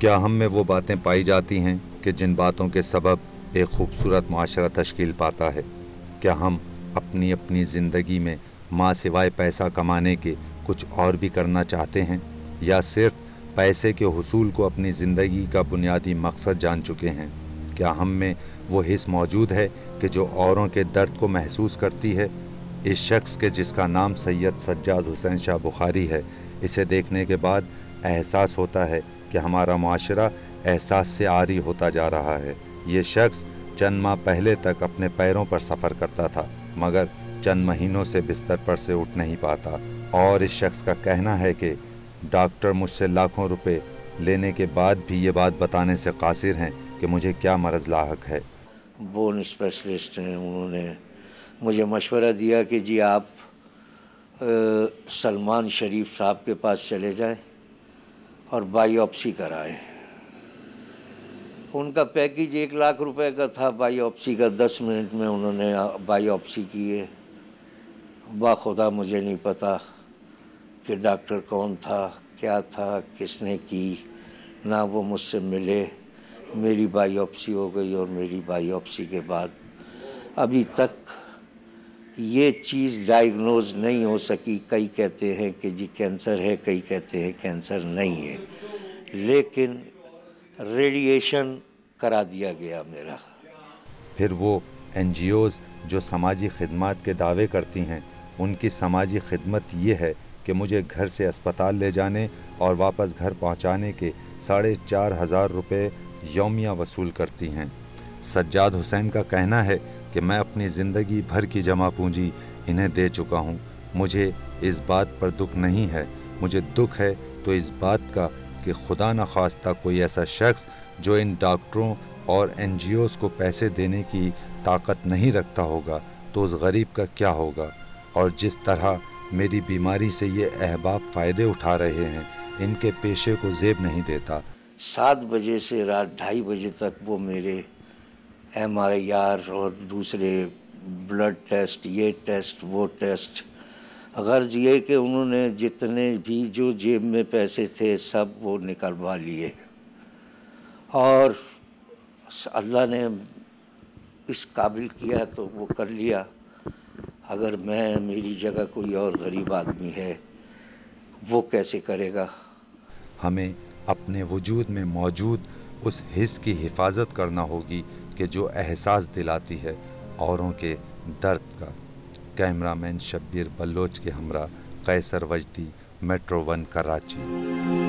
क्या हम में वो बातें पाई जाती हैं कि जिन बातों के सबब एक खूबसूरत माशरा तश्कील पाता है? क्या हम अपनी अपनी ज़िंदगी में माँ सिवाय पैसा कमाने के कुछ और भी करना चाहते हैं, या सिर्फ पैसे के हुसूल को अपनी ज़िंदगी का बुनियादी मकसद जान चुके हैं? क्या हम में वो हिस्स मौजूद है कि जो औरों के दर्द को महसूस करती है? इस शख्स के जिसका नाम सैयद सज्जाद हुसैन शाह बुखारी है, इसे देखने के बाद एहसास होता है कि हमारा माशरा एहसास से आरी होता जा रहा है। ये शख्स चंद माह पहले तक अपने पैरों पर सफ़र करता था, मगर चंद महीनों से बिस्तर पर से उठ नहीं पाता। और इस शख्स का कहना है कि डॉक्टर मुझसे लाखों रुपए लेने के बाद भी ये बात बताने से कासिर हैं कि मुझे क्या मरज़ लाहक है। बोन स्पेशलिस्ट हैं, उन्होंने मुझे मशवरा दिया कि जी आप सलमान शरीफ साहब के पास चले जाएं और बायोप्सी कराएं। उनका पैकेज 1 लाख रुपए का था बायोप्सी का। 10 मिनट में उन्होंने बायोप्सी की है। बाखुदा मुझे नहीं पता कि डॉक्टर कौन था, क्या था, किसने की, ना वो मुझसे मिले। मेरी बायोप्सी हो गई और मेरी बायोप्सी के बाद अभी तक ये चीज़ डायग्नोज नहीं हो सकी। कई कहते हैं कि जी कैंसर है, कई कहते हैं कैंसर नहीं है, लेकिन रेडिएशन करा दिया गया मेरा। फिर वो एनजीओज़ जो समाजी खिदमत के दावे करती हैं, उनकी समाजी खिदमत ये है कि मुझे घर से अस्पताल ले जाने और वापस घर पहुंचाने के 4,500 रुपये यौमिया वसूल करती हैं। सज्जाद हुसैन का कहना है कि मैं अपनी ज़िंदगी भर की जमा पूंजी इन्हें दे चुका हूँ। मुझे इस बात पर दुख नहीं है। मुझे दुख है तो इस बात का कि खुदा न खास्ता कोई ऐसा शख्स जो इन डॉक्टरों और एनजीओज़ को पैसे देने की ताकत नहीं रखता होगा, तो उस गरीब का क्या होगा। और जिस तरह मेरी बीमारी से ये अहबाब फ़ायदे उठा रहे हैं, इनके पेशे को ज़ेब नहीं देता। 7 बजे से रात 2:30 बजे तक वो मेरे MRI और दूसरे ब्लड टेस्ट, ये टेस्ट, वो टेस्ट। गर्ज ये कि उन्होंने जितने भी जो जेब में पैसे थे सब वो निकलवा लिए, और अल्लाह ने इस काबिल किया तो वो कर लिया। अगर मेरी जगह कोई और गरीब आदमी है, वो कैसे करेगा? हमें अपने वजूद में मौजूद उस हिस्स की हिफाजत करना होगी कि जो एहसास दिलाती है औरों के दर्द का। कैमरामैन शब्बीर बलोच के हमरा कैसर वजदी, मेट्रो 1 कराची।